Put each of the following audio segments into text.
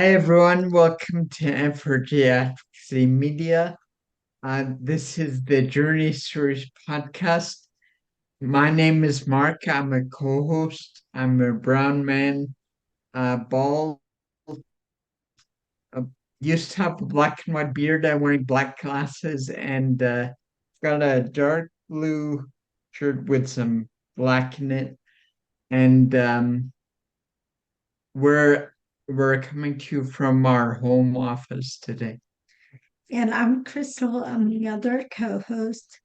Hi everyone, welcome to Preparedness Advocacy Media. This is the Journey Stories podcast. My name is Mark. I'm a co-host. I'm a brown man, bald. Uh, Used to have a black and white beard. I'm wearing black glasses and got a dark blue shirt with some black in it. And we're we're coming to you from our home office today. And I'm Crystal. I'm the other co-host.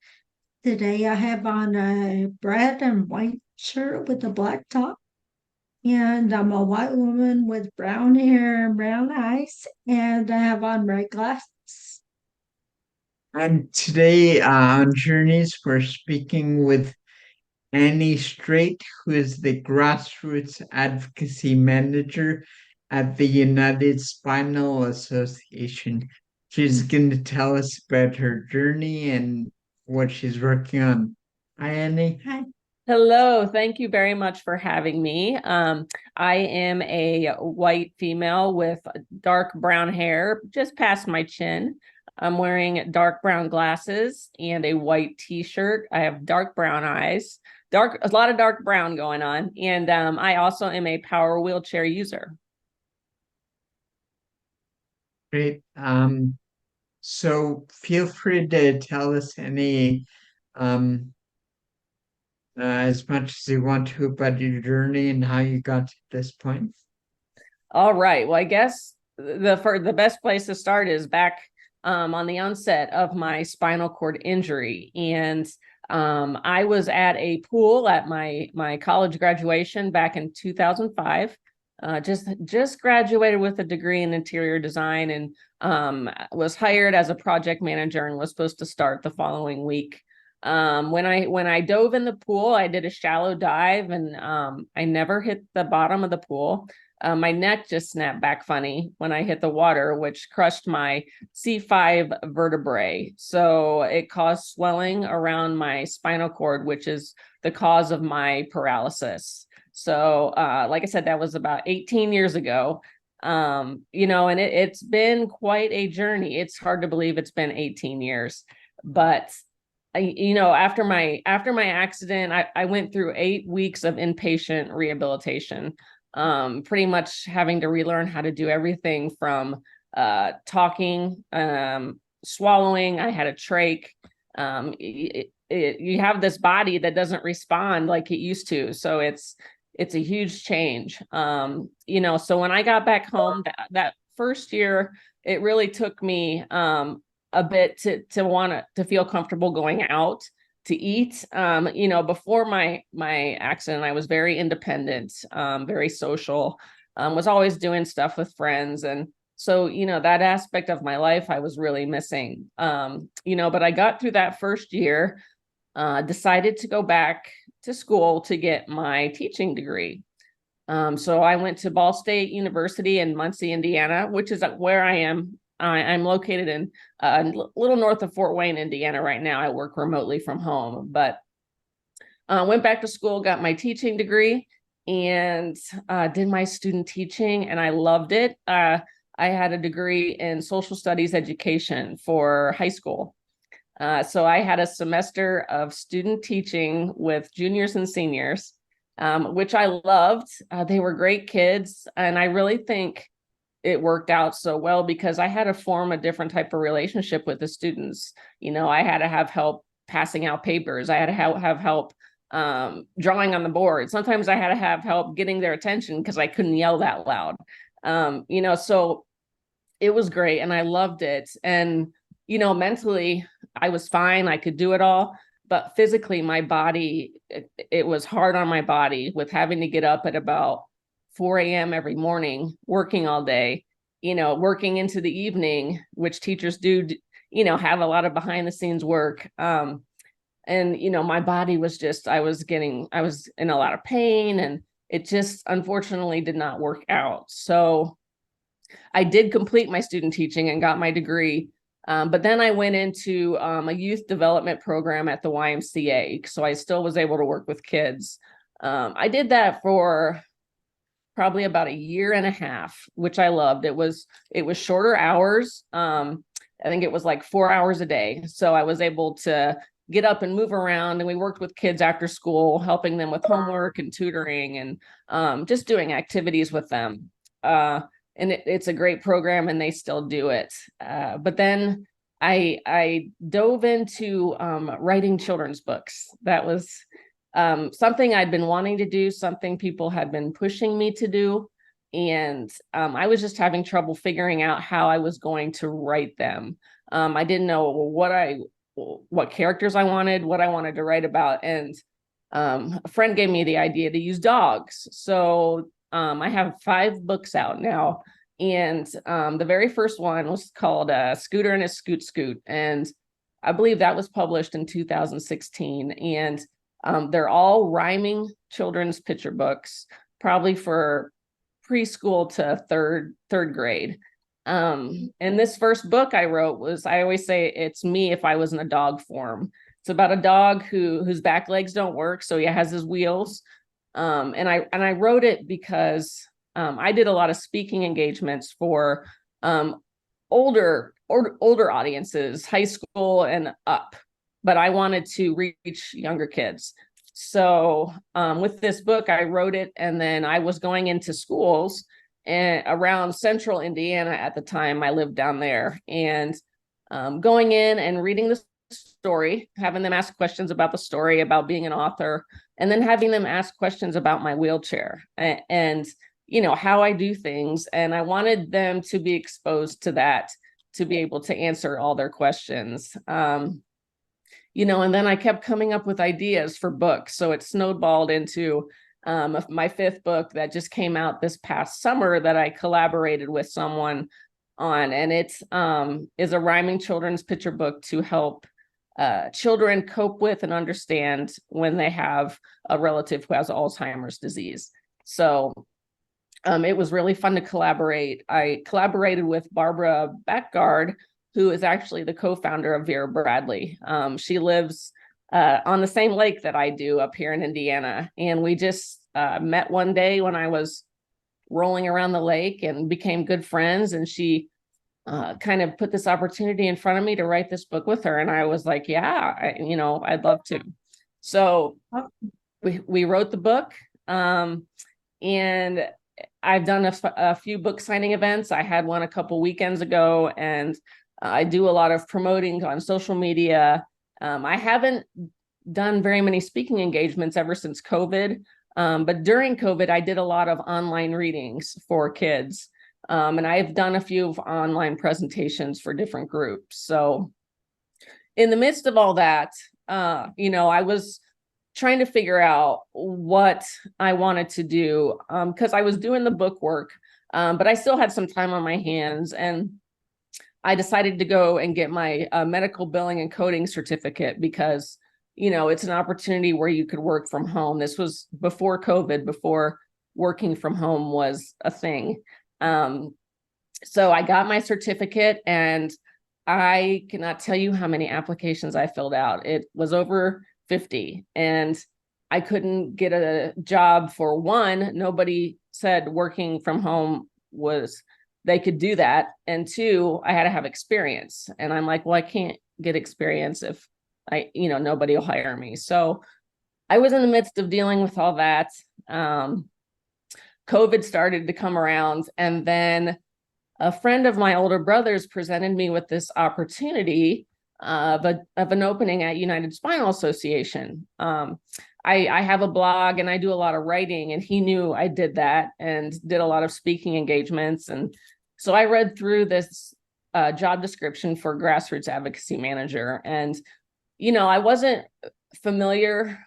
Today I have on a red and white shirt with a black top. And I'm a white woman with brown hair and brown eyes. And I have on red glasses. And today on Journeys, we're speaking with Annie Streit, who is the Grassroots Advocacy Manager at the United Spinal Association. She's going to tell us about her journey and what she's working on. Hi, Annie. Hi. Hello, thank you very much for having me. I am a white female with dark brown hair just past my chin. I'm wearing dark brown glasses and a white t-shirt. I have dark brown eyes, a lot of dark brown going on. And I also am a power wheelchair user. Great. So feel free to tell us any um, as much as you want to about your journey and how you got to this point. All right. Well, I guess the best place to start is back on the onset of my spinal cord injury, and I was at a pool at my college graduation back in 2005. Just graduated with a degree in interior design, and was hired as a project manager and was supposed to start the following week. When I dove in the pool, I did a shallow dive, and I never hit the bottom of the pool. My neck just snapped back funny when I hit the water, which crushed my C5 vertebrae. So it caused swelling around my spinal cord, which is the cause of my paralysis. So, like I said, that was about 18 years ago. And it's been quite a journey. It's hard to believe it's been 18 years, but after my accident, I went through 8 weeks of inpatient rehabilitation, pretty much having to relearn how to do everything from talking, swallowing. I had a trach. You have this body that doesn't respond like it used to, so it's a huge change. So when I got back home that first year, it really took me a bit to want to feel comfortable going out to eat. Before my accident, I was very independent, very social, was always doing stuff with friends. And so, that aspect of my life I was really missing. But I got through that first year, decided to go back to school to get my teaching degree. So I went to Ball State University in Muncie, Indiana, which is where I am. I'm located in a little north of Fort Wayne, Indiana right now. I work remotely from home, but went back to school, got my teaching degree, and did my student teaching, and I loved it. I had a degree in social studies education for high school. So I had a semester of student teaching with juniors and seniors, which I loved. They were great kids, and I really think it worked out so well because I had to form a different type of relationship with the students. I had to have help passing out papers. I had to have help drawing on the board. Sometimes I had to have help getting their attention because I couldn't yell that loud. So it was great and I loved it. And, mentally I was fine. I could do it all. But physically, my body, it was hard on my body with having to get up at about 4 a.m. every morning, working all day, working into the evening, which teachers do, have a lot of behind the scenes work. And, my body was just, I was in a lot of pain, and it just unfortunately did not work out. So I did complete my student teaching and got my degree. But then I went into a youth development program at the YMCA. So I still was able to work with kids. I did that for probably about a year and a half, which I loved. It was shorter hours. I think it was like 4 hours a day. So I was able to get up and move around, and we worked with kids after school, helping them with homework and tutoring, and just doing activities with them. And it's a great program, and they still do it. But then I dove into writing children's books. That was something I'd been wanting to do, something people had been pushing me to do. And I was just having trouble figuring out how I was going to write them. I didn't know what characters I wanted, what I wanted to write about. And a friend gave me the idea to use dogs. So I have 5 books out now. And the very first one was called Scooter and his Scoot Scoot. And I believe that was published in 2016. And they're all rhyming children's picture books, probably for preschool to third grade. And this first book I wrote was, I always say it's me if I was in a dog form. It's about a dog whose back legs don't work, so he has his wheels. And I wrote it because I did a lot of speaking engagements for older audiences, high school and up, but I wanted to reach younger kids. So with this book, I wrote it, and then I was going into schools and around central Indiana at the time. I lived down there, and going in and reading the story, having them ask questions about the story, about being an author, and then having them ask questions about my wheelchair and how I do things. And I wanted them to be exposed to that, to be able to answer all their questions. And then I kept coming up with ideas for books. So it snowballed into my 5th book that just came out this past summer that I collaborated with someone on. And it is a rhyming children's picture book to help children cope with and understand when they have a relative who has Alzheimer's disease. So it was really fun to collaborate. I collaborated with Barbara Backgard, who is actually the co-founder of Vera Bradley. She lives on the same lake that I do up here in Indiana. And we just met one day when I was rolling around the lake and became good friends. And she kind of put this opportunity in front of me to write this book with her. And I was like, yeah, I'd love to. So we wrote the book. And I've done a few book signing events. I had one a couple weekends ago, and I do a lot of promoting on social media. I haven't done very many speaking engagements ever since COVID, but during COVID, I did a lot of online readings for kids, and I've done a few online presentations for different groups. So in the midst of all that, I was trying to figure out what I wanted to do, because I was doing the book work, but I still had some time on my hands, and I decided to go and get my medical billing and coding certificate because, it's an opportunity where you could work from home. This was before COVID, before working from home was a thing. So I got my certificate, and I cannot tell you how many applications I filled out. It was over 50, and I couldn't get a job. For one, nobody said working from home they could do that. And 2, I had to have experience. And I'm like, well, I can't get experience if nobody will hire me. So I was in the midst of dealing with all that. COVID started to come around, and then a friend of my older brother's presented me with this opportunity of an opening at United Spinal Association. I have a blog and I do a lot of writing, and he knew I did that and did a lot of speaking engagements. And so I read through this job description for Grassroots Advocacy Manager. And, I wasn't familiar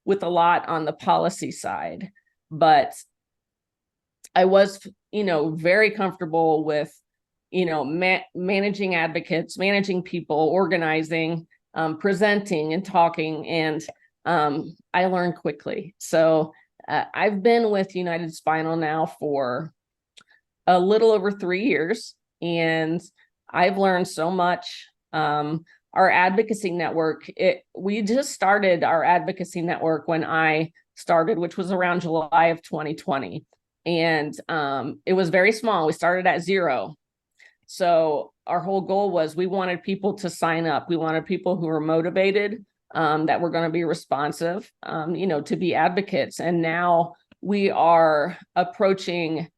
with a lot on the policy side, but I was, very comfortable with, managing advocates, managing people, organizing, presenting and talking. And I learned quickly. So I've been with United Spinal now for a little over 3 years, and I've learned so much. Our advocacy network, we just started our advocacy network when I started, which was around July of 2020. And it was very small. We started at 0. So our whole goal was we wanted people to sign up. We wanted people who were motivated, that were going to be responsive, to be advocates. And now we are approaching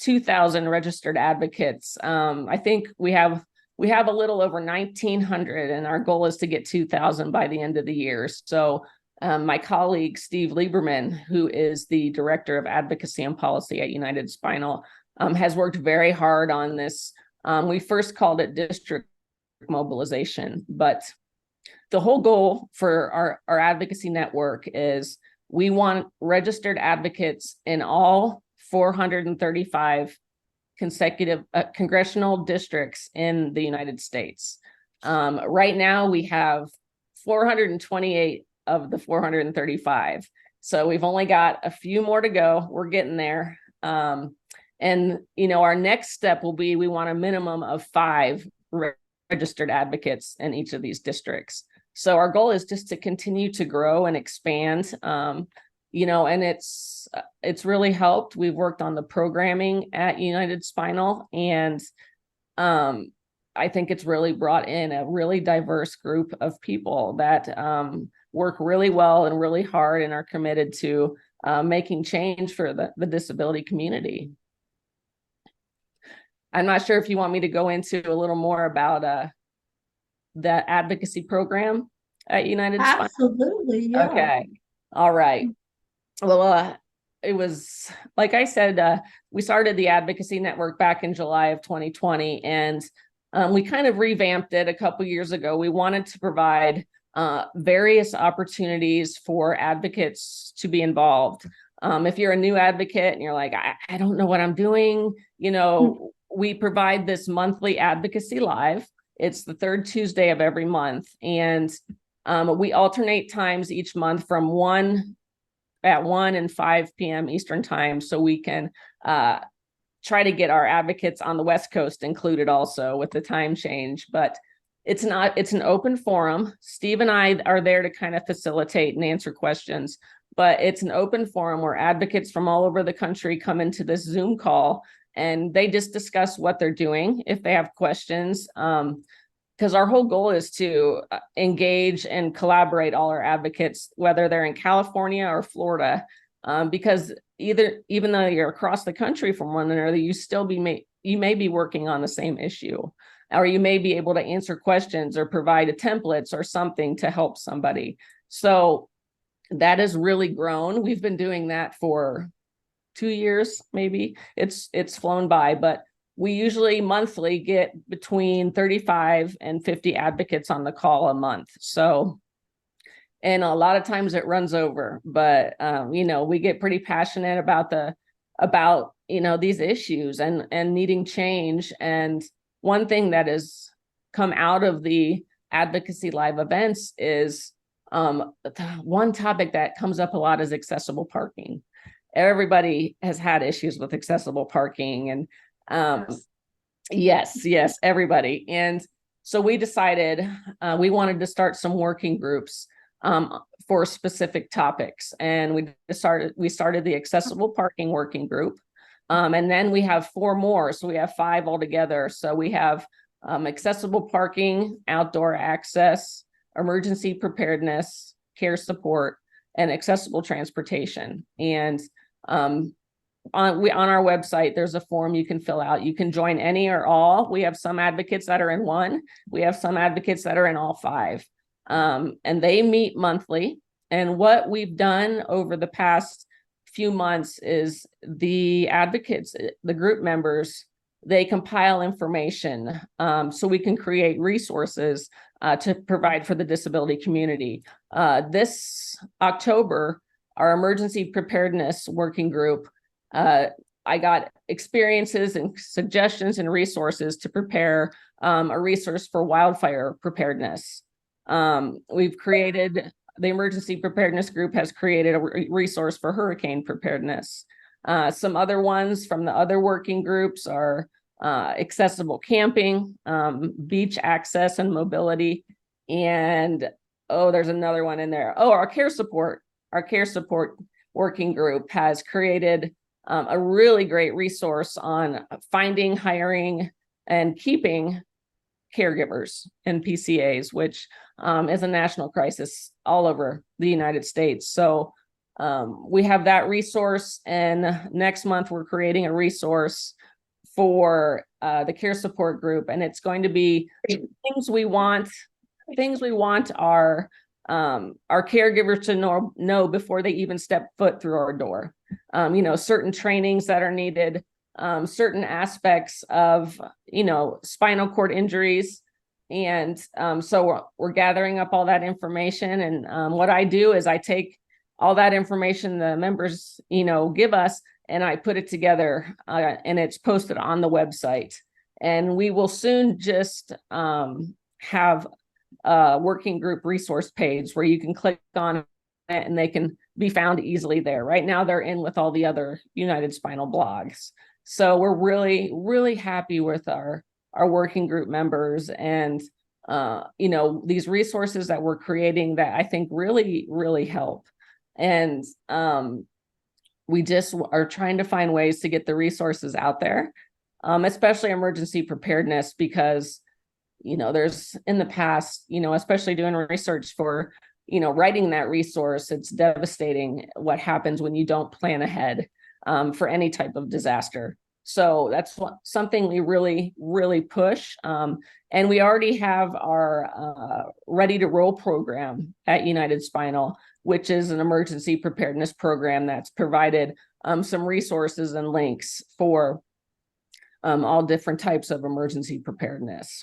2,000 registered advocates. I think we have a little over 1,900, and our goal is to get 2,000 by the end of the year. So my colleague, Steve Lieberman, who is the Director of Advocacy and Policy at United Spinal, has worked very hard on this. We first called it district mobilization, but the whole goal for our advocacy network is we want registered advocates in all 435 consecutive congressional districts in the United States. Right now, we have 428 of the 435. So we've only got a few more to go. We're getting there. And, our next step will be, we want a minimum of 5 registered advocates in each of these districts. So our goal is just to continue to grow and expand, and it's really helped. We've worked on the programming at United Spinal, and I think it's really brought in a really diverse group of people that work really well and really hard and are committed to making change for the disability community. I'm not sure if you want me to go into a little more about the advocacy program at United Spinal. Absolutely, yeah. Okay. All right. Well, it was, like I said, we started the advocacy network back in July of 2020, and we kind of revamped it a couple years ago. We wanted to provide various opportunities for advocates to be involved. If you're a new advocate and you're like, I don't know what I'm doing, we provide this monthly advocacy live. It's the 3rd Tuesday of every month. And we alternate times each month from 1 and 5 p.m. Eastern time. So we can try to get our advocates on the West Coast included also with the time change. But it's an open forum. Steve and I are there to kind of facilitate and answer questions, but it's an open forum where advocates from all over the country come into this Zoom call, and they just discuss what they're doing if they have questions. Because our whole goal is to engage and collaborate all our advocates, whether they're in California or Florida, because even though you're across the country from one another, you may be working on the same issue, or you may be able to answer questions or provide templates or something to help somebody. So that has really grown. We've been doing that for 2 years, maybe. It's flown by, but we usually monthly get between 35 and 50 advocates on the call a month. So, and a lot of times it runs over, but we get pretty passionate about these issues and needing change. And one thing that has come out of the advocacy live events is one topic that comes up a lot is accessible parking. Everybody has had issues with accessible parking, and yes, everybody. And so we decided we wanted to start some working groups for specific topics, and we started the accessible parking working group, and then we have 4 more, so we have 5 altogether. So we have accessible parking, outdoor access, emergency preparedness, care support, and accessible transportation. And on our website, there's a form you can fill out. You can join any or all. We have some advocates that are in 1. We have some advocates that are in all 5. And they meet monthly. And what we've done over the past few months is the advocates, the group members, they compile information so we can create resources to provide for the disability community. This October, our emergency preparedness working group, I got experiences and suggestions and resources to prepare a resource for wildfire preparedness. We've created, the emergency preparedness group has created a resource for hurricane preparedness. Some other ones from the other working groups are accessible camping, beach access and mobility, and there's another one in there. Our care support working group has created a really great resource on finding, hiring, and keeping caregivers and PCAs, which is a national crisis all over the United States. So we have that resource, and next month we're creating a resource for the care support group, and it's going to be things we want our caregivers to know before they even step foot through our door. Certain trainings that are needed, certain aspects of, spinal cord injuries. And so we're gathering up all that information. And what I do is I take all that information the members, give us, and I put it together, and it's posted on the website. And we will soon just have a working group resource page where you can click on it and they can be found easily there. Right now, they're in with all the other United Spinal blogs. So we're really, really happy with our working group members, and these resources that we're creating that I think really, really help. And we just are trying to find ways to get the resources out there, especially emergency preparedness, because, there's in the past, especially doing research for, writing that resource, it's devastating what happens when you don't plan ahead for any type of disaster. So that's something we really, really push. And we already have our Ready to Roll program at United Spinal, which is an emergency preparedness program that's provided some resources and links for all different types of emergency preparedness.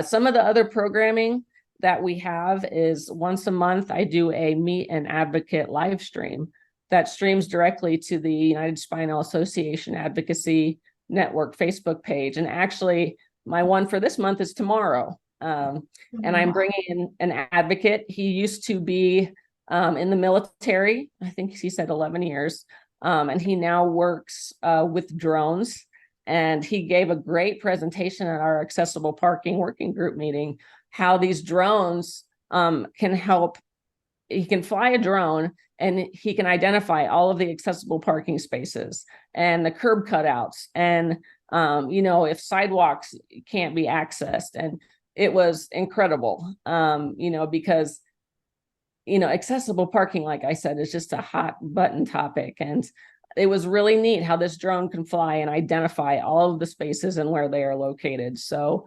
Some of the other programming that we have is once a month, I do a Meet an Advocate live stream that streams directly to the United Spinal Association Advocacy Network Facebook page. And actually, my one for this month is tomorrow. And I'm bringing in an advocate. He used to be in the military. I think he said 11 years. And he now works with drones. And he gave a great presentation at our accessible parking working group meeting, how these drones can help. He can fly a drone and he can identify all of the accessible parking spaces and the curb cutouts and, if sidewalks can't be accessed. And it was incredible, because, accessible parking, like I said, is just a hot button topic. And it was really neat how this drone can fly and identify all of the spaces and where they are located. So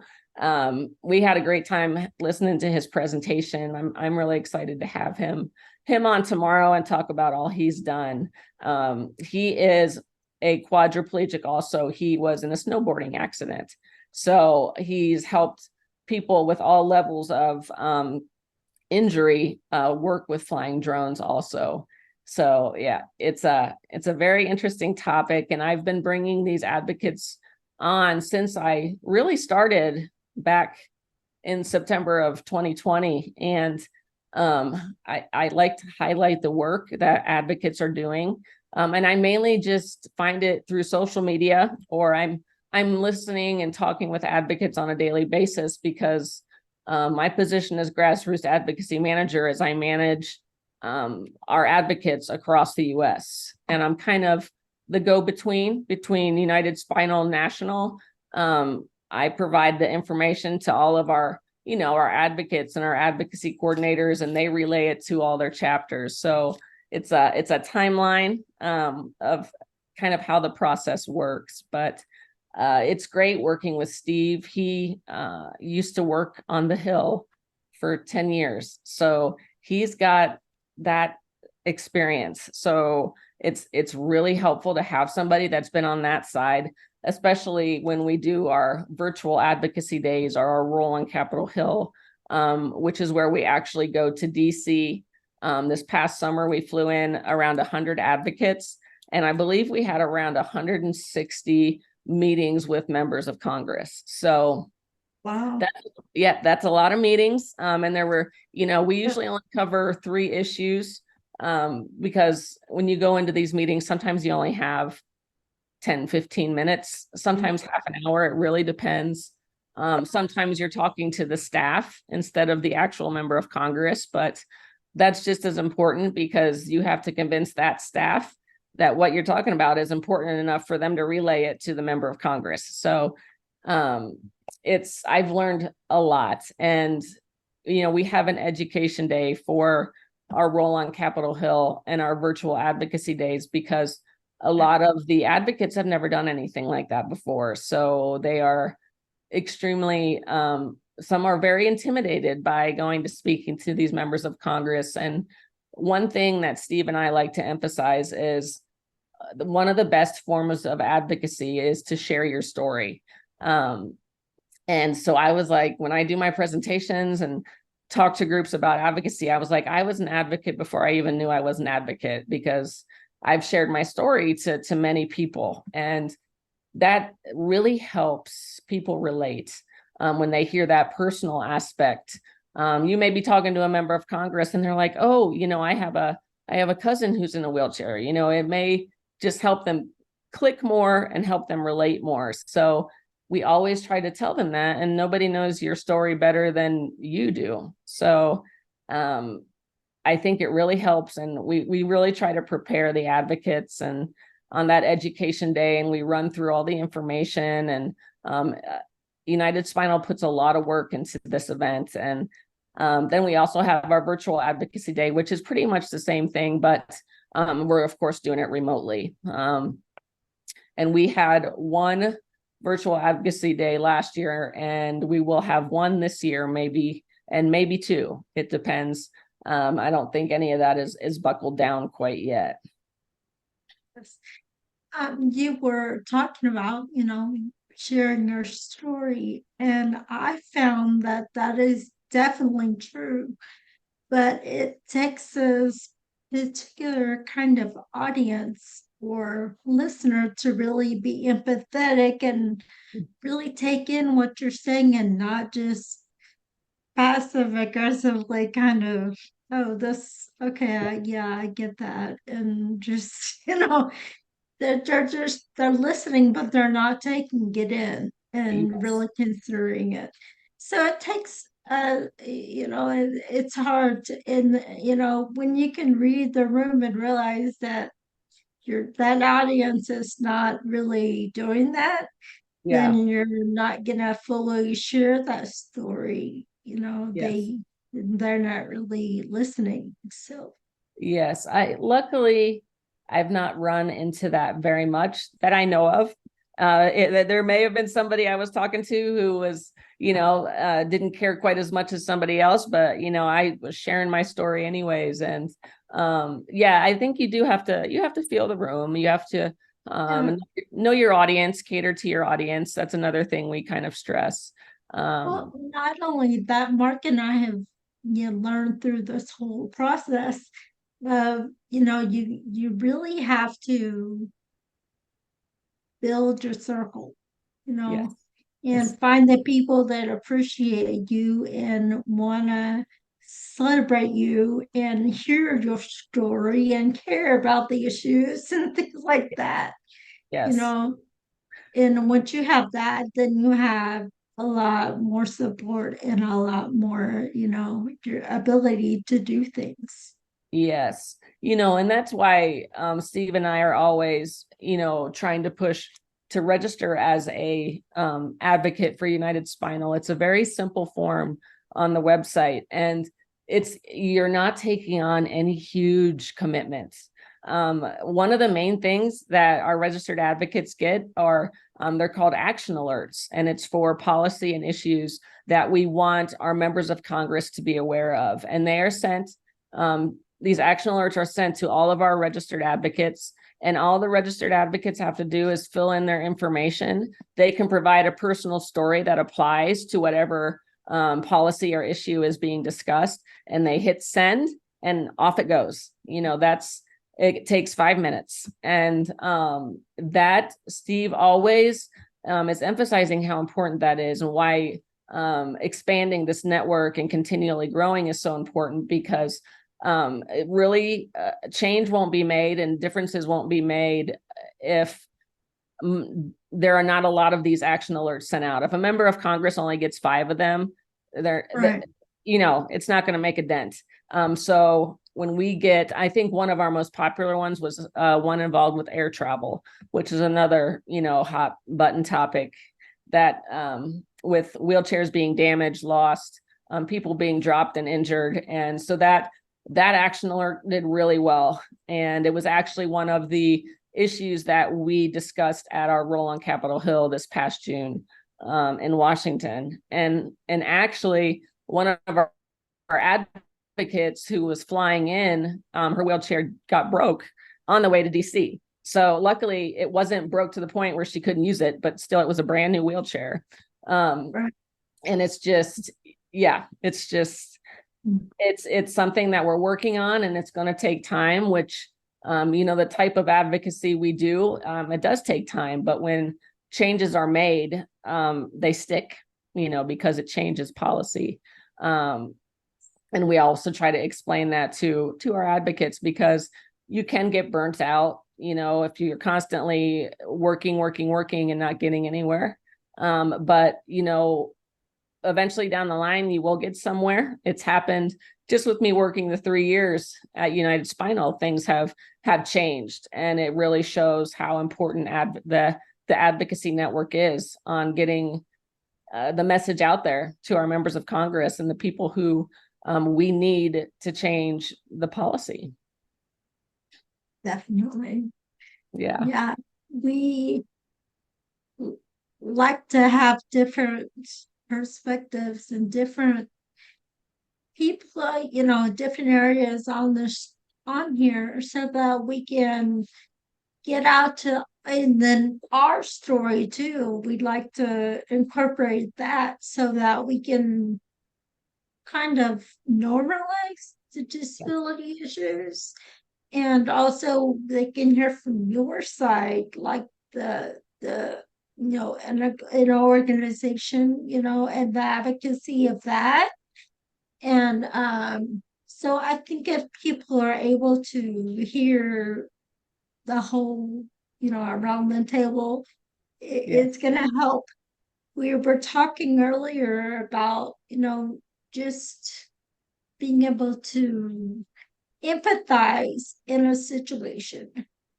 we had a great time listening to his presentation. I'm really excited to have him on tomorrow and talk about all he's done. He is a quadriplegic also. He was in a snowboarding accident. So he's helped people with all levels of injury work with flying drones also. So yeah, it's a very interesting topic. And I've been bringing these advocates on since I really started back in September of 2020. And I like to highlight the work that advocates are doing. And I mainly just find it through social media, or I'm listening and talking with advocates on a daily basis, because my position as Grassroots Advocacy Manager is I manage our advocates across the US. And I'm kind of the go-between between United Spinal National. I provide the information to all of our, our advocates and our advocacy coordinators, and they relay it to all their chapters. So it's a timeline of kind of how the process works. But it's great working with Steve. He used to work on the Hill for 10 years. So he's got that experience. So it's really helpful to have somebody that's been on that side, especially when we do our virtual advocacy days or our roll on Capitol Hill, which is where we actually go to DC. This past summer, we flew in around 100 advocates, and I believe we had around 160 meetings with members of Congress. So wow. That's a lot of meetings. And there were, we usually only cover 3 issues because when you go into these meetings, sometimes you only have 10, 15 minutes, sometimes half an hour. It really depends. Sometimes you're talking to the staff instead of the actual member of Congress, but that's just as important, because you have to convince that staff that what you're talking about is important enough for them to relay it to the member of Congress. So I've learned a lot. And, we have an education day for our role on Capitol Hill and our virtual advocacy days, because a lot of the advocates have never done anything like that before. So they are extremely, some are very intimidated by going to speaking to these members of Congress. And one thing that Steve and I like to emphasize is one of the best forms of advocacy is to share your story. And so I was like, when I do my presentations and talk to groups about advocacy, I was like, I was an advocate before I even knew I was an advocate, because I've shared my story to many people. And that really helps people relate when they hear that personal aspect. You may be talking to a member of Congress and they're like, oh, I have a cousin who's in a wheelchair. It may just help them click more and help them relate more. So we always try to tell them that, and nobody knows your story better than you do. So I think it really helps. And we really try to prepare the advocates and on that education day, and we run through all the information. And United Spinal puts a lot of work into this event. And then we also have our virtual advocacy day, which is pretty much the same thing, but we're of course doing it remotely. And we had one virtual advocacy day last year, and we will have one this year, maybe two. It depends. I don't think any of that is buckled down quite yet. You were talking about, sharing your story, and I found that is definitely true, but it takes a particular kind of audience or listener to really be empathetic and really take in what you're saying, and not just passive aggressively kind of, oh, this, okay, yeah, I get that, and just they're listening, but they're not taking it in and Yes. really considering it. So it takes it's hard to, when you can read the room and realize that that audience is not really doing that, Yeah. then you're not gonna fully share that story. Yes. They're not really listening. So Yes. Luckily I've not run into that very much that I know of. There may have been somebody I was talking to who was, didn't care quite as much as somebody else, but I was sharing my story anyways. And I think you have to feel the room. You have to know your audience, cater to your audience. That's another thing we kind of stress. well, not only that, Mark and I have learned through this whole process. You really have to build your circle, Yes. and find the people that appreciate you and want to celebrate you and hear your story and care about the issues and things like that. Yes. And once you have that, then you have a lot more support and a lot more, your ability to do things. Yes. And that's why Steve and I are always, trying to push to register as a advocate for United Spinal. It's a very simple form on the website, and you're not taking on any huge commitments. One of the main things that our registered advocates get are they're called action alerts, and it's for policy and issues that we want our members of Congress to be aware of. And they are sent, these action alerts are sent to all of our registered advocates, and all the registered advocates have to do is fill in their information. They can provide a personal story that applies to whatever policy or issue is being discussed, and they hit send and off it goes. It takes 5 minutes. And that Steve always is emphasizing how important that is, and why expanding this network and continually growing is so important, because it really change won't be made and differences won't be made if there are not a lot of these action alerts sent out. If a member of Congress only gets 5 of them, Right. it's not going to make a dent. So when we get, I think one of our most popular ones was one involved with air travel, which is another, hot button topic that with wheelchairs being damaged, lost, people being dropped and injured. And so that action alert did really well. And it was actually one of the issues that we discussed at our roll on Capitol Hill this past June in Washington. And actually one of our advocates who was flying in, her wheelchair got broke on the way to DC. So luckily it wasn't broke to the point where she couldn't use it, but still it was a brand new wheelchair. Right. And it's just, it's something that we're working on, and it's going to take time, which, the type of advocacy we do, it does take time, but when changes are made, they stick, because it changes policy. And we also try to explain that to our advocates, because you can get burnt out, if you're constantly working and not getting anywhere. But, eventually down the line, you will get somewhere. It's happened just with me working the 3 years at United Spinal. Things have changed, and it really shows how important the advocacy network is on getting the message out there to our members of Congress and the people who we need to change the policy. Definitely. Yeah. Yeah. We like to have different perspectives and different people, different areas on here, so that we can get out to, and then our story too. We'd like to incorporate that so that we can kind of normalize the disability issues, and also they can hear from your side, like the an organization, and the advocacy of that. And so I think if people are able to hear the whole, around the table, it's going to help. We were talking earlier about, just being able to empathize in a situation.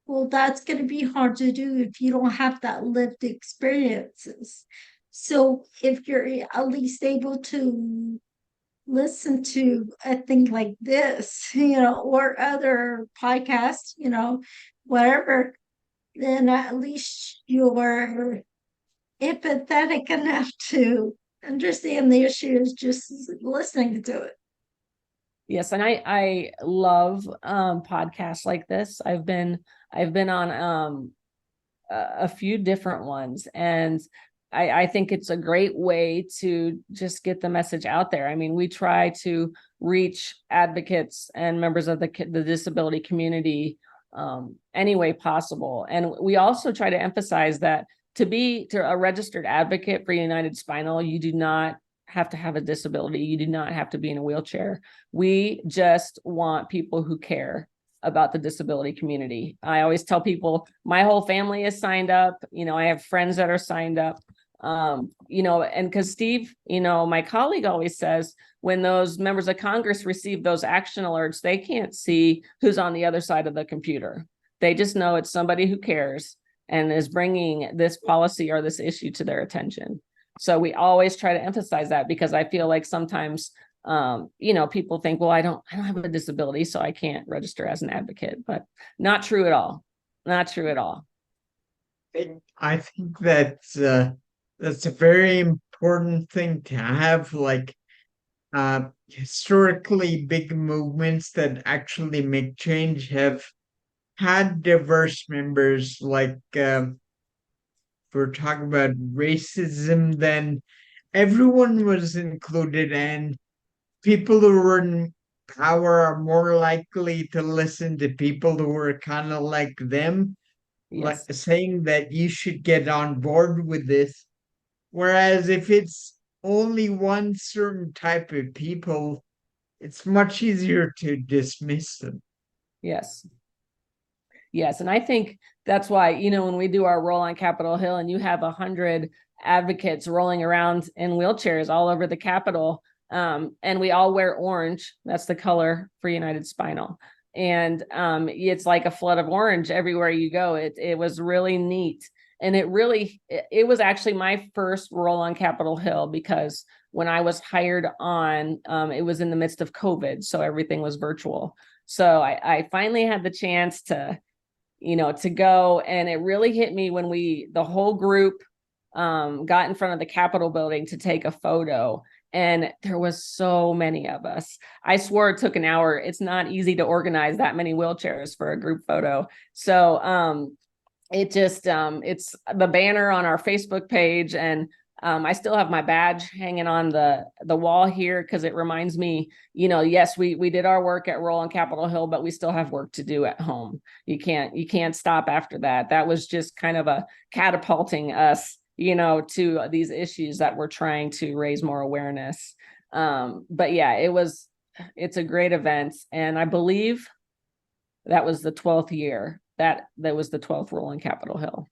Well, that's going to be hard to do if you don't have that lived experiences. So if you're at least able to listen to a thing like this, or other podcasts, whatever, then at least you're empathetic enough to understand the issues just listening to it. Yes, and I love podcasts like this. I've been on a few different ones, and I think it's a great way to just get the message out there. I mean, we try to reach advocates and members of the disability community any way possible, and we also try to emphasize that to be a registered advocate for United Spinal, you do not have to have a disability. You do not have to be in a wheelchair. We just want people who care about the disability community. I always tell people my whole family is signed up. I have friends that are signed up. And because Steve, my colleague always says when those members of Congress receive those action alerts, they can't see who's on the other side of the computer. They just know it's somebody who cares and is bringing this policy or this issue to their attention. So we always try to emphasize that, because I feel like sometimes, people think, well, I don't have a disability, so I can't register as an advocate, but not true at all. Not true at all. I think that's a very important thing to have, like historically big movements that actually make change have had diverse members, like we're talking about racism, then everyone was included, and people who were in power are more likely to listen to people who were kind of like them, like Yes. saying that you should get on board with this. Whereas if it's only one certain type of people, it's much easier to dismiss them. Yes. Yes. And I think that's why, when we do our roll on Capitol Hill and you have 100 advocates rolling around in wheelchairs all over the Capitol, And we all wear orange. That's the color for United Spinal. And it's like a flood of orange everywhere you go. It was really neat. And it was actually my first role on Capitol Hill, because when I was hired on, it was in the midst of COVID. So everything was virtual. So I finally had the chance to go, and it really hit me when the whole group got in front of the Capitol building to take a photo. And there was so many of us. I swore it took an hour. It's not easy to organize that many wheelchairs for a group photo. So it's the banner on our Facebook page, and I still have my badge hanging on the wall here, because it reminds me, yes, we did our work at Roll on Capitol Hill, but we still have work to do at home. You can't stop after that. That was just kind of a catapulting us, to these issues that we're trying to raise more awareness. But yeah, it's a great event. And I believe that was the 12th year. That was the 12th Roll on Capitol Hill.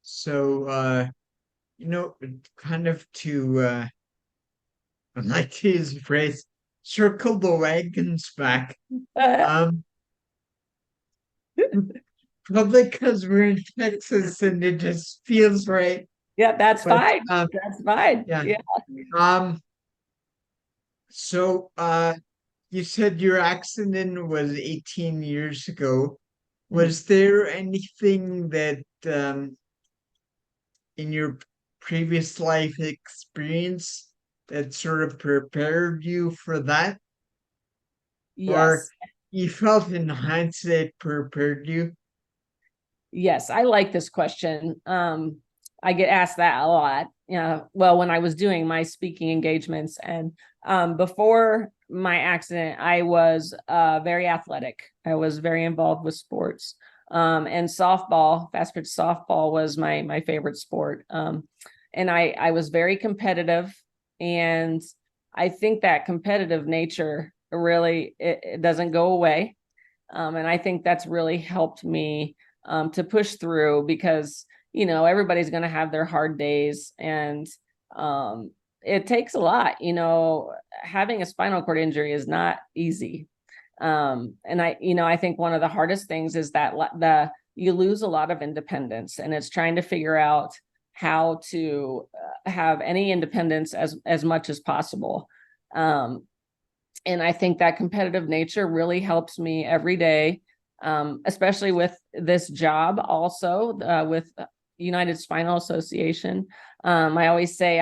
So kind of to I like to use the phrase circle the wagons back. Probably because we're in Texas and it just feels right. Yeah, that's But fine. That's fine. yeah. Yeah. So you said your accident was 18 years ago. Was there anything that in your previous life experience that sort of prepared you for that? Or Yes. you felt in hindsight prepared you? Yes, I like this question. I get asked that a lot. Well, when I was doing my speaking engagements, and before my accident, I was very athletic. I was very involved with sports. And softball, fast pitch softball was my favorite sport. And I was very competitive. And I think that competitive nature really, it doesn't go away. And I think that's really helped me to push through, because everybody's going to have their hard days, and it takes a lot. Having a spinal cord injury is not easy. And I think one of the hardest things is that you lose a lot of independence, and it's trying to figure out how to have any independence as much as possible. And I think that competitive nature really helps me every day, especially with this job, also with United Spinal Association. I always say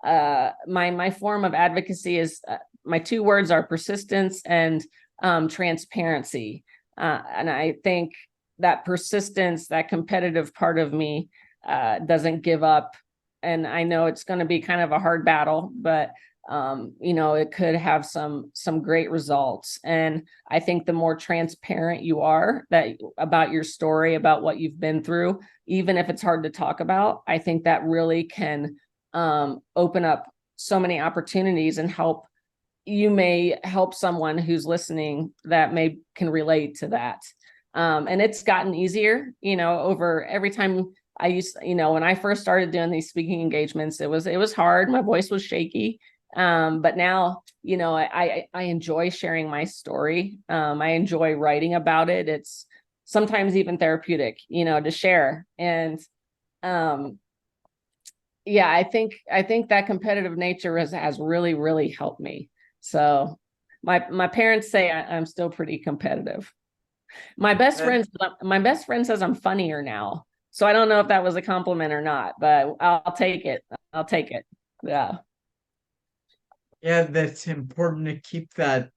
my form of advocacy is my two words are persistence and transparency. And I think that persistence, that competitive part of me, doesn't give up. And I know it's going to be kind of a hard battle, but it could have some great results. And I think the more transparent you are about your story, about what you've been through, even if it's hard to talk about, I think that really can open up so many opportunities and you may help someone who's listening that can relate to that. And it's gotten easier, over every time when I first started doing these speaking engagements, it was hard. My voice was shaky. But now, I enjoy sharing my story. I enjoy writing about it. It's sometimes even therapeutic, to share. And, I think that competitive nature has really, really helped me. So my parents say I'm still pretty competitive. My best friend says I'm funnier now. So I don't know if that was a compliment or not, but I'll take it. Yeah. Yeah, that's important to keep that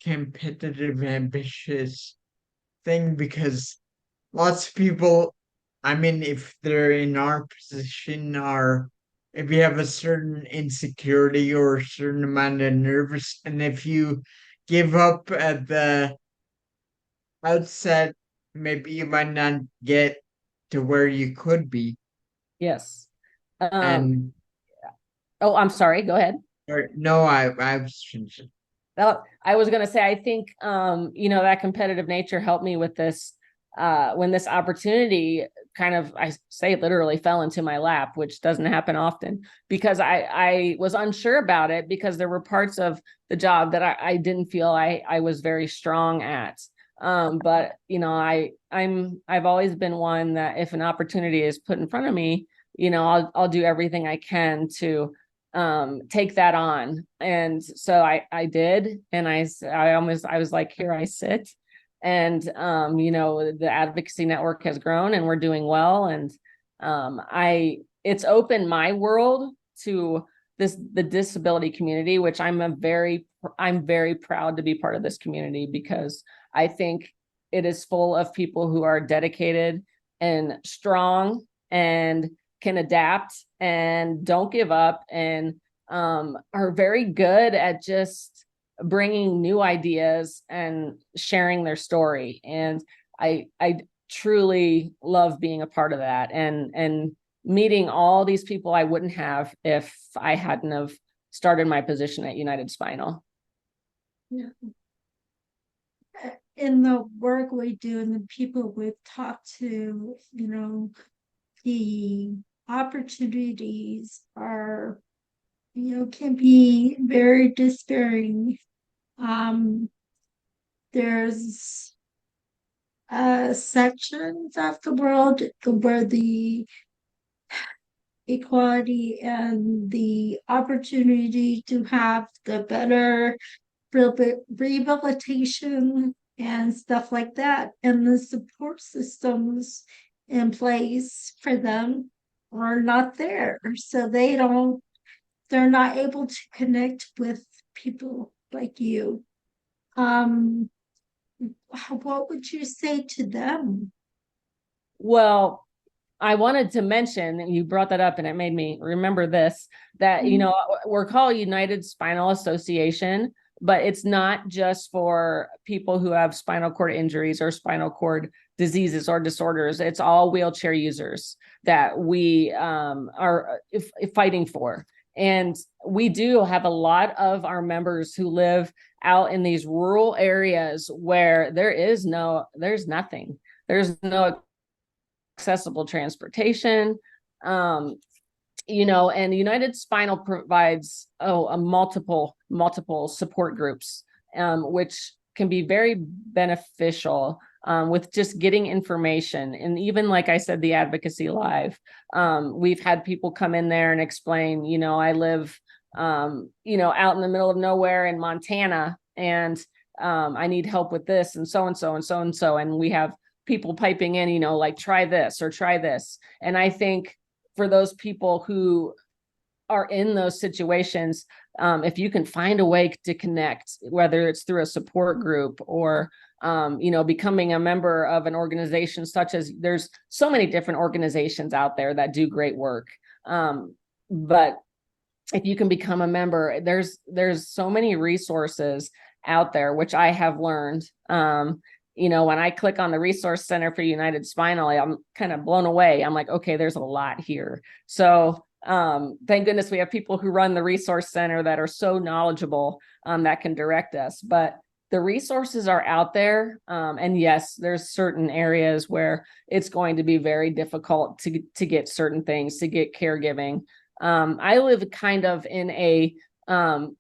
competitive, ambitious thing, because lots of people, I mean, if they're in our position, or if you have a certain insecurity or a certain amount of nervous, and if you give up at the outset, maybe you might not get to where you could be. Yes. And Oh, I'm sorry. Go ahead. no, I was finishing. Well, I was going to say, I think, that competitive nature helped me with this, when this opportunity kind of, I say literally fell into my lap, which doesn't happen often, because I was unsure about it, because there were parts of the job that I didn't feel I was very strong at. But I've always been one that if an opportunity is put in front of me, I'll do everything I can to take that on. And so I did, and I was like, here I sit. And the advocacy network has grown and we're doing well. And it's opened my world to the disability community, which I'm very proud to be part of this community, because I think it is full of people who are dedicated and strong and can adapt and don't give up, and are very good at just bringing new ideas and sharing their story. And I truly love being a part of that, and meeting all these people I wouldn't have if I hadn't have started my position at United Spinal. Yeah. In the work we do and the people we've talked to, the opportunities are, can be very despairing. There's sections of the world where the equality and the opportunity to have the better rehabilitation and stuff like that, and the support systems in place for them are not there. So they're not able to connect with people like you. What would you say to them? Well, I wanted to mention, and you brought that up and it made me remember this, that, we're called United Spinal Association, but it's not just for people who have spinal cord injuries or spinal cord diseases or disorders. It's all wheelchair users that we are fighting for. And we do have a lot of our members who live out in these rural areas where there's nothing. There's no accessible transportation. And United Spinal provides multiple support groups, which can be very beneficial with just getting information. And even, like I said, the Advocacy Live, we've had people come in there and explain, I live, out in the middle of nowhere in Montana, and I need help with this, and so and so and so and so. And we have people piping in, like, try this or try this. And I think for those people who are in those situations, if you can find a way to connect, whether it's through a support group or, becoming a member of an organization, such as, there's so many different organizations out there that do great work. But if you can become a member, there's so many resources out there, which I have learned. When I click on the Resource Center for United Spinal, I'm kind of blown away. I'm like, okay, there's a lot here. So thank goodness we have people who run the Resource Center that are so knowledgeable, that can direct us. But the resources are out there. And yes, there's certain areas where it's going to be very difficult to get certain things, to get caregiving. I live kind of in I'm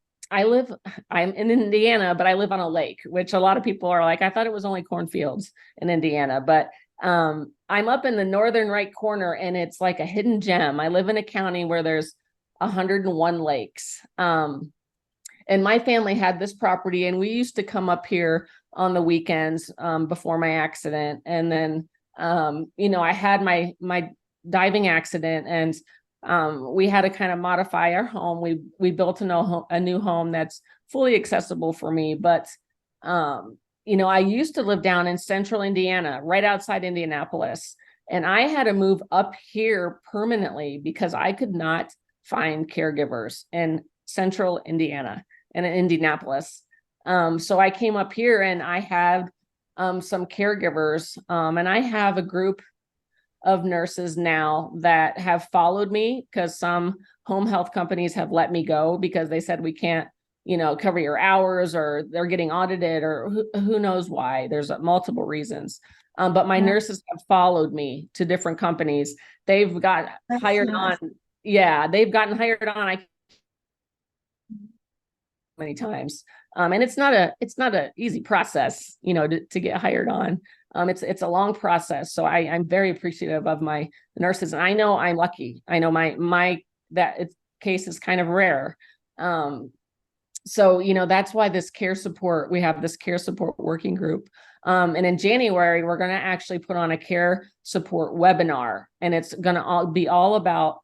in Indiana, but I live on a lake, which a lot of people are like, I thought it was only cornfields in Indiana, but I'm up in the northern right corner, and it's like a hidden gem. I live in a county where there's 101 lakes. And my family had this property, and we used to come up here on the weekends before my accident. And then, I had my diving accident, and we had to kind of modify our home. We built a new home that's fully accessible for me. But, I used to live down in central Indiana, right outside Indianapolis. And I had to move up here permanently because I could not find caregivers in central Indiana and in Indianapolis. So I came up here, and I had some caregivers, and I have a group of nurses now that have followed me, because some home health companies have let me go because they said we can't cover your hours, or they're getting audited, or who knows why. There's multiple reasons. But my nurses have followed me to different companies. They've got hired on. Yeah, they've gotten hired on many times. And it's not a easy process, to get hired on. It's a long process. So I'm very appreciative of my nurses, and I know I'm lucky. I know that case is kind of rare. So, that's why we have this care support working group. And in January, we're going to actually put on a care support webinar, and it's going to be all about,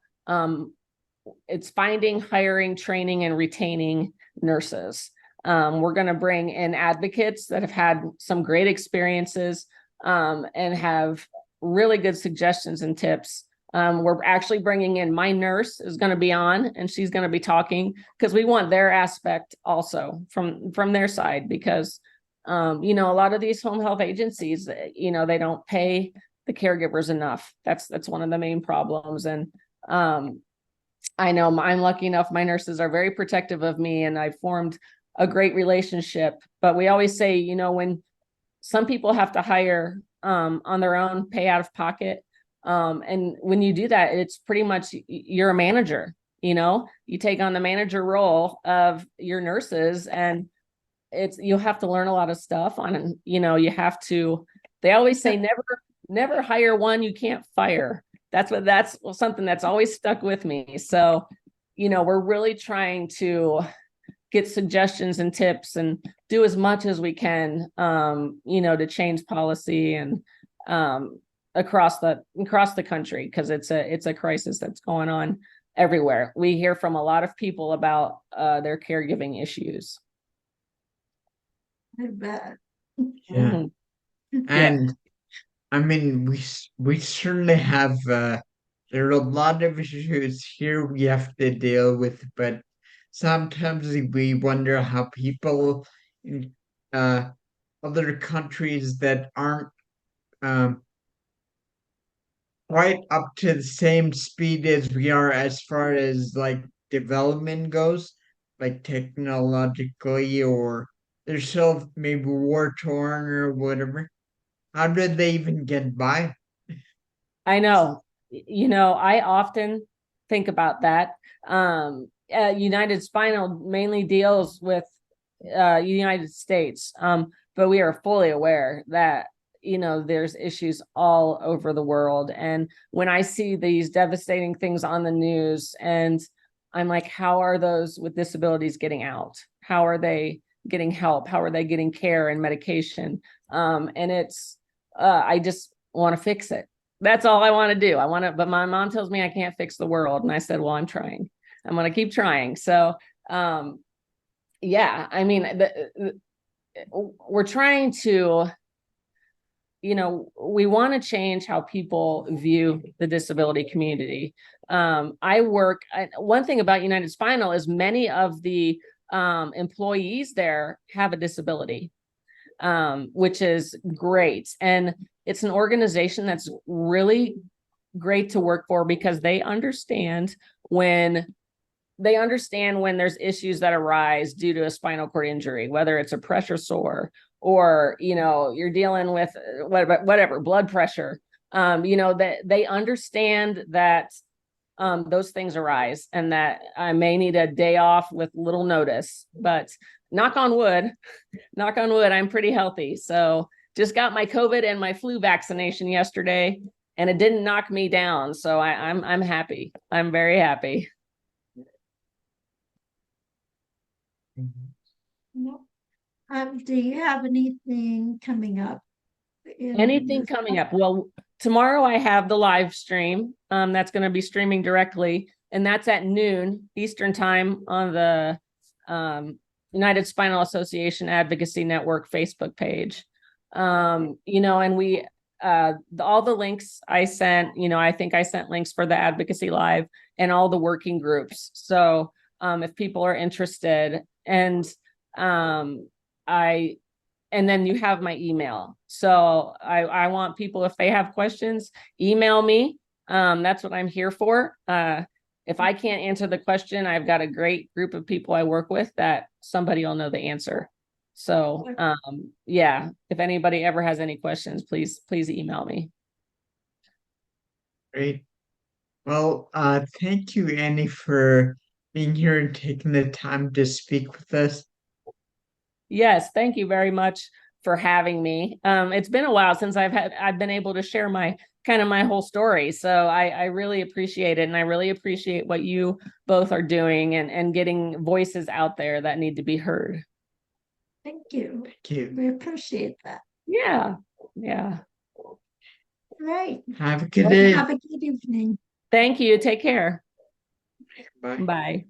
it's finding, hiring, training, and retaining nurses. We're going to bring in advocates that have had some great experiences, and have really good suggestions and tips. We're actually bringing in, my nurse is going to be on, and she's going to be talking, because we want their aspect also from their side, because a lot of these home health agencies, they don't pay the caregivers enough. That's one of the main problems. And I know I'm lucky enough, my nurses are very protective of me, and I've formed a great relationship. But we always say, when some people have to hire on their own, pay out of pocket, and when you do that, it's pretty much you're a manager. You take on the manager role of your nurses, and you have to learn a lot of stuff on, you have to, they always say never hire one you can't fire. That's something that's always stuck with me. So, we're really trying to get suggestions and tips and do as much as we can, to change policy and across the country, because it's a crisis that's going on everywhere. We hear from a lot of people about their caregiving issues. I bet. Yeah. And I mean, we certainly have, there are a lot of issues here we have to deal with, but sometimes we wonder how people in other countries that aren't quite up to the same speed as we are as far as like development goes, like technologically, or they're still maybe war torn or whatever. How did they even get by? I know. I often think about that. United Spinal mainly deals with United States, but we are fully aware that there's issues all over the world. And when I see these devastating things on the news, and I'm like, how are those with disabilities getting out? How are they getting help? How are they getting care and medication? And it's I just want to fix it. That's all I want to do. But my mom tells me I can't fix the world. And I said, well, I'm trying. I'm going to keep trying. So, yeah, I mean, we're trying to, we want to change how people view the disability community. One thing about United Spinal is many of the employees there have a disability, which is great. And it's an organization that's really great to work for, because they understand when there's issues that arise due to a spinal cord injury, whether it's a pressure sore, or, you're dealing with whatever, blood pressure, that they understand that those things arise, and that I may need a day off with little notice. But knock on wood, I'm pretty healthy. So just got my COVID and my flu vaccination yesterday, and it didn't knock me down. So I'm happy. I'm very happy. Do you have anything coming up? Anything coming up? Well, tomorrow I have the live stream. That's going to be streaming directly, and that's at noon Eastern time on the United Spinal Association Advocacy Network Facebook page. And we all the links I sent, I think I sent links for the Advocacy Live and all the working groups. So if people are interested, and and then you have my email. So I want people, if they have questions, email me. That's what I'm here for. if I can't answer the question, I've got a great group of people I work with that somebody will know the answer. So, yeah, if anybody ever has any questions, please email me. Great. Well, thank you, Annie, for being here and taking the time to speak with us. Yes, thank you very much for having me. It's been a while since I've been able to share my whole story. So I really appreciate it. And I really appreciate what you both are doing and getting voices out there that need to be heard. Thank you. Thank you. We appreciate that. Yeah. Yeah. Right. Have a good day. Have a good evening. Thank you. Take care. Bye. Bye.